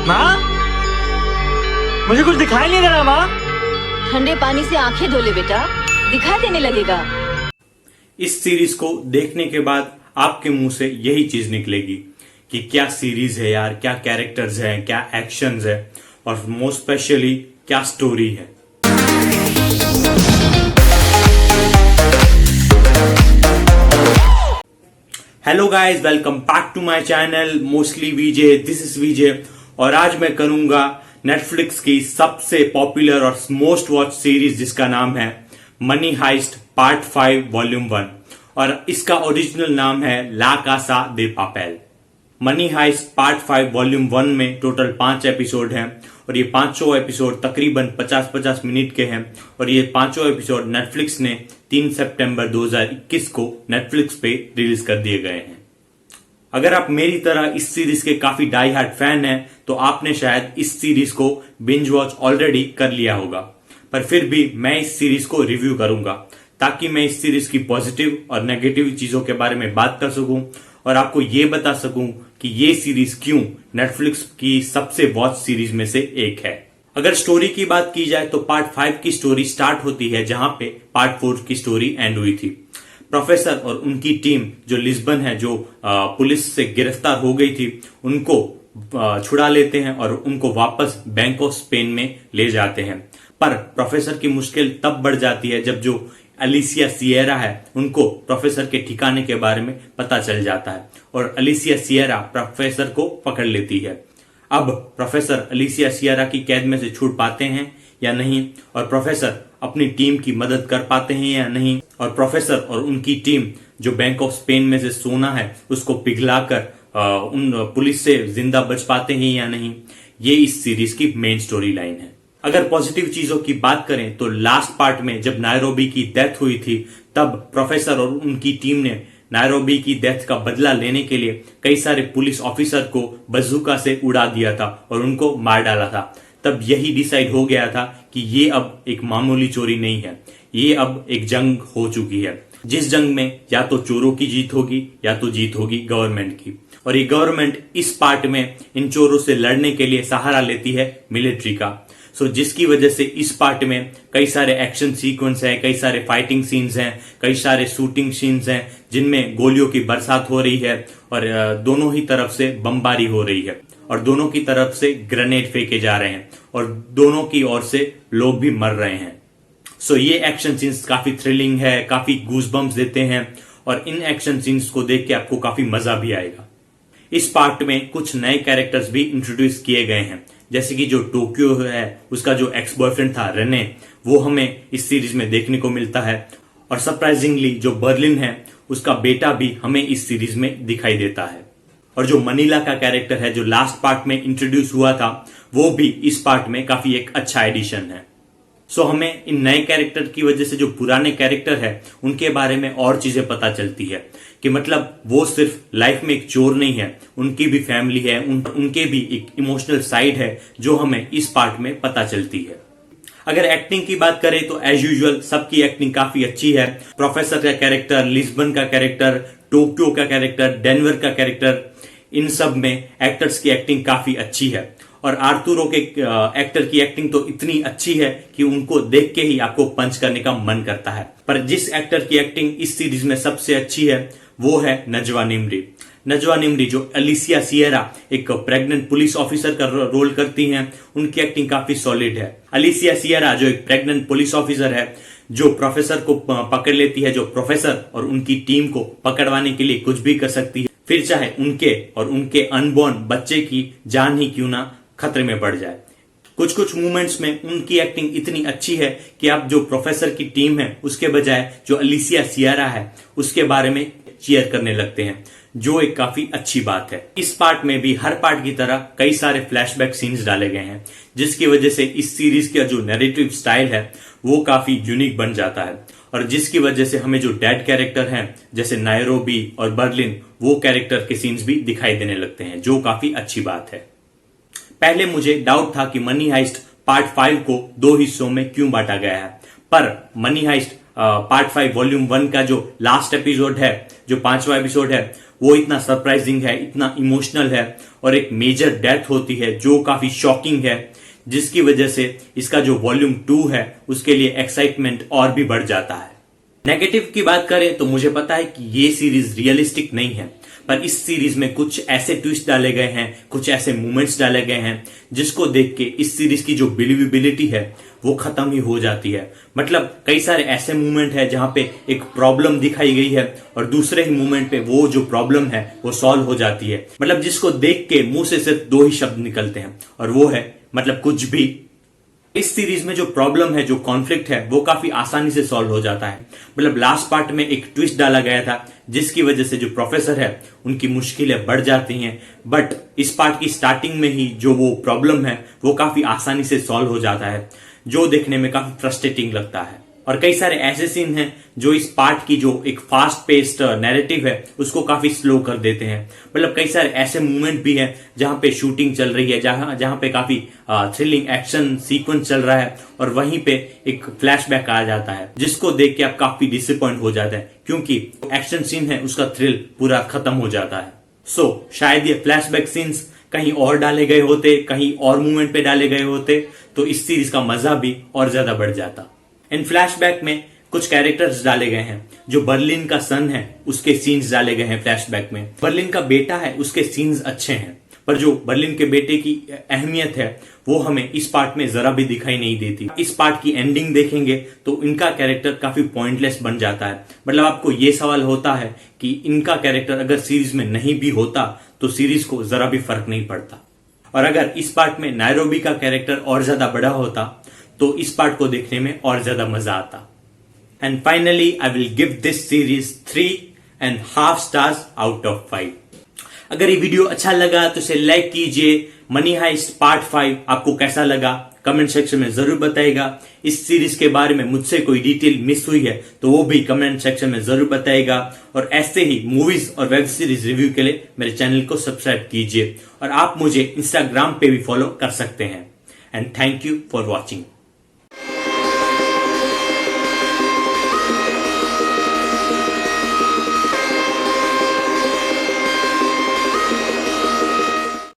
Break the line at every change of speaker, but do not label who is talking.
माँ, मुझे कुछ दिखाई नहीं दे रहा माँ।
ठंडे पानी से आंखें धो ले बेटा, दिखाई देने लगेगा।
इस सीरीज को देखने के बाद आपके मुंह से यही चीज निकलेगी कि क्या सीरीज है यार, क्या कैरेक्टर्स हैं, क्या एक्शंस है और मोस्ट स्पेशली क्या स्टोरी है। Hello guys, welcome back to my channel mostly VJ. This is VJ और आज मैं करूंगा नेटफ्लिक्स की सबसे पॉपुलर और मोस्ट वॉच सीरीज जिसका नाम है मनी हाइस्ट पार्ट 5 वॉल्यूम 1 और इसका ओरिजिनल नाम है ला कासा दे पापेल। मनी हाइस्ट पार्ट 5 वॉल्यूम 1 में टोटल 5 एपिसोड हैं और ये पांचों एपिसोड तकरीबन 50-50 मिनट के हैं और ये पांचों एपिसोड नेटफ्लिक्स ने 3 सितंबर 2021 को नेटफ्लिक्स पे रिलीज कर दिए गए हैं। अगर आप मेरी तरह इस सीरीज के काफी डाई हार्ड फैन हैं तो आपने शायद इस सीरीज को बिंज वॉच ऑलरेडी कर लिया होगा, पर फिर भी मैं इस सीरीज को रिव्यू करूंगा ताकि मैं इस सीरीज की पॉजिटिव और नेगेटिव चीजों के बारे में बात कर सकूं और आपको ये बता सकूं कि ये सीरीज क्यों नेटफ्लिक्स की सबसे वॉच सीरीज में से एक है। अगर स्टोरी की बात की जाए तो पार्ट 5 की स्टोरी स्टार्ट होती है जहां पे पार्ट 4 की स्टोरी एंड हुई थी। प्रोफेसर और उनकी टीम जो लिस्बन है, जो पुलिस से गिरफ्तार हो गई थी, उनको छुड़ा लेते हैं और उनको वापस बैंक ऑफ स्पेन में ले जाते हैं। पर प्रोफेसर की मुश्किल तब बढ़ जाती है जब जो अलिसिया सियरा है उनको प्रोफेसर के ठिकाने के बारे में पता चल जाता है और अलिसिया सियरा प्रोफेसर को पकड़ लेती है। अब प्रोफेसर अलिसिया सियरा की कैद में से छूट पाते हैं या नहीं और प्रोफेसर अपनी टीम की मदद कर पाते हैं या नहीं और प्रोफेसर और उनकी टीम जो बैंक ऑफ स्पेन में से सोना है उसको पिघलाकर उन पुलिस से जिंदा बच पाते हैं या नहीं, ये इस सीरीज की मेन स्टोरी लाइन है। अगर पॉजिटिव चीजों की बात करें तो लास्ट पार्ट में जब नायरोबी की डेथ हुई थी तब प्रोफेसर और उनकी टीम ने नायरोबी की डेथ का बदला लेने के लिए कई सारे पुलिस ऑफिसर को बंदूक से उड़ा दिया था और उनको मार डाला था। तब यही डिसाइड हो गया था कि ये अब एक मामूली चोरी नहीं है, ये अब एक जंग हो चुकी है जिस जंग में या तो चोरों की जीत होगी या तो जीत होगी गवर्नमेंट की। और ये गवर्नमेंट इस पार्ट में इन चोरों से लड़ने के लिए सहारा लेती है मिलिट्री का। जिसकी वजह से इस पार्ट में कई सारे एक्शन सीक्वेंस हैं, कई सारे फाइटिंग सीन्स हैं, कई सारे शूटिंग सीन्स हैं जिनमें गोलियों की बरसात हो रही है और दोनों ही तरफ से बमबारी हो रही है और दोनों की तरफ से ग्रेनेड फेंके जा रहे हैं और दोनों की ओर से लोग भी मर रहे हैं। ये एक्शन सीन्स काफी थ्रिलिंग है, काफी गूज़बम्प्स देते हैं और इन एक्शन सीन्स को देख के आपको काफी मजा भी आएगा। इस पार्ट में कुछ नए कैरेक्टर्स भी इंट्रोड्यूस किए गए हैं, जैसे कि जो टोक्यो है उसका जो एक्स बॉयफ्रेंड था रेने, वो हमें इस सीरीज में देखने को मिलता है और सरप्राइजिंगली जो बर्लिन है उसका बेटा भी हमें इस सीरीज में दिखाई देता है और जो मनीला का कैरेक्टर है जो लास्ट पार्ट में इंट्रोड्यूस हुआ था वो भी इस पार्ट में काफी एक अच्छा एडिशन है। हमें इन नए कैरेक्टर की वजह से जो पुराने कैरेक्टर है उनके बारे में और चीजें पता चलती है कि मतलब वो सिर्फ लाइफ में एक चोर नहीं है, उनकी भी फैमिली है, उनके भी एक इमोशनल साइड है जो हमें इस पार्ट में पता चलती है। अगर एक्टिंग की बात करें तो एज यूजुअल सबकी एक्टिंग काफी अच्छी है। प्रोफेसर का कैरेक्टर, लिस्बन का कैरेक्टर, टोक्यो का कैरेक्टर, डेनवर का कैरेक्टर, इन सब में एक्टर्स की एक्टिंग काफी अच्छी है और आर्तुरो के एक्टर की एक्टिंग तो इतनी अच्छी है कि उनको देख के ही आपको पंच करने का मन करता है। पर जिस एक्टर की एक्टिंग इस सीरीज में सबसे अच्छी है वो है नजवा निमरी। नजवा निमरी जो अलिसिया सियरा एक प्रेग्नेंट पुलिस ऑफिसर का रोल करती हैं, उनकी एक्टिंग काफी सॉलिड है। अलिसिया सियरा जो एक प्रेग्नेंट पुलिस ऑफिसर है जो प्रोफेसर को पकड़ लेती है, जो प्रोफेसर और उनकी टीम को पकड़वाने के लिए कुछ भी कर सकती है, फिर चाहे उनके और उनके अनबॉर्न बच्चे की जान ही क्यों ना खतरे में पड़ जाए। कुछ कुछ मूवमेंट्स में उनकी एक्टिंग इतनी अच्छी है कि आप जो प्रोफेसर की टीम है उसके बजाय जो अलिसिया सियरा है उसके बारे में चीयर करने लगते हैं, जो एक काफी अच्छी बात है। इस पार्ट में भी हर पार्ट की तरह कई सारे फ्लैशबैक सीन्स डाले गए हैं जिसकी वजह से इस सीरीज का जो नैरेटिव स्टाइल है वो काफी यूनिक बन जाता है और जिसकी वजह से हमें जो डेड कैरेक्टर हैं जैसे नायरोबी और बर्लिन, वो कैरेक्टर के सीन्स भी दिखाई देने लगते हैं, जो काफी अच्छी बात है। पहले मुझे डाउट था कि मनी हाइस्ट पार्ट 5 को 2 हिस्सों में क्यों बांटा गया है, पर मनी हाइस्ट पार्ट 5 वॉल्यूम 1 का जो लास्ट एपिसोड है, जो 5वां एपिसोड है, वो इतना सरप्राइजिंग है, इतना इमोशनल है और एक मेजर डेथ होती है जो काफी शॉकिंग है, जिसकी वजह से इसका जो वॉल्यूम 2 है उसके लिए एक्साइटमेंट और भी बढ़ जाता है। नेगेटिव की बात करें तो मुझे पता है कि ये सीरीज रियलिस्टिक नहीं है, पर इस सीरीज में कुछ ऐसे ट्विस्ट डाले गए हैं, कुछ ऐसे मोमेंट्स डाले गए हैं जिसको देख के इस सीरीज की जो बिलीवेबिलिटी है वो खत्म ही हो जाती है। मतलब कई सारे ऐसे मोमेंट है जहां पे एक प्रॉब्लम दिखाई गई है और दूसरे ही मोमेंट पे वो जो प्रॉब्लम है वो सॉल्व हो जाती है। मतलब जिसको देख के मुंह से सिर्फ 2 ही शब्द निकलते हैं और वो है मतलब कुछ भी। इस सीरीज में जो प्रॉब्लम है, जो कॉन्फ्लिक्ट है, वो काफी आसानी से सॉल्व हो जाता है। मतलब लास्ट पार्ट में एक ट्विस्ट डाला गया था जिसकी वजह से जो प्रोफेसर है उनकी मुश्किलें बढ़ जाती हैं, बट इस पार्ट की स्टार्टिंग में ही जो वो प्रॉब्लम है वो काफी आसानी से सॉल्व हो जाता है, जो देखने में काफी फ्रस्ट्रेटिंग लगता है। और कई सारे ऐसे सीन हैं जो इस पार्ट की जो एक फास्ट पेस्ड नैरेटिव है उसको काफी स्लो कर देते हैं। मतलब कई सारे ऐसे मूवमेंट भी हैं जहां पे शूटिंग चल रही है, जहां पे काफी थ्रिलिंग एक्शन सीक्वेंस चल रहा है और वहीं पे एक फ्लैशबैक आ जाता है जिसको देख के आप काफी डिसअपॉइंट हो जाते हैं क्योंकि एक्शन सीन है उसका थ्रिल पूरा खत्म हो जाता है। सो शायद ये फ्लैशबैक सीन्स कहीं और डाले गए होते, कहीं और मूवमेंट पे डाले गए होते तो इस सीरीज का मजा भी और ज्यादा बढ़ जाता। इन फ्लैशबैक में कुछ कैरेक्टर्स डाले गए हैं। जो बर्लिन का सन है उसके सीन्स डाले गए हैं फ्लैशबैक में। बर्लिन का बेटा है उसके सीन्स अच्छे हैं, पर जो बर्लिन के बेटे की अहमियत है वो हमें इस पार्ट में जरा भी दिखाई नहीं देती। इस पार्ट की एंडिंग देखेंगे तो इनका कैरेक्टर काफी पॉइंटलेस बन जाता है। मतलब आपको ये सवाल होता है कि इनका कैरेक्टर अगर सीरीज में नहीं भी होता तो सीरीज को जरा भी फर्क नहीं पड़ता। और अगर इस पार्ट में नायरोबी का कैरेक्टर और ज्यादा बड़ा होता तो इस पार्ट को देखने में और ज्यादा मजा आता। And finally I will give this series 3.5 stars out of 5। अगर ये वीडियो अच्छा लगा तो इसे लाइक कीजिए। मनी हाइस्ट पार्ट 5 आपको कैसा लगा कमेंट सेक्शन में जरूर बताइएगा। इस सीरीज के बारे में मुझसे कोई डिटेल मिस हुई है तो वो भी कमेंट सेक्शन में जरूर बताइएगा। और ऐसे ही मूवीज और वेब सीरीज रिव्यू के लिए मेरे चैनल को सब्सक्राइब कीजिए और आप मुझे इंस्टाग्राम पे भी फॉलो कर सकते हैं। And thank you for watching.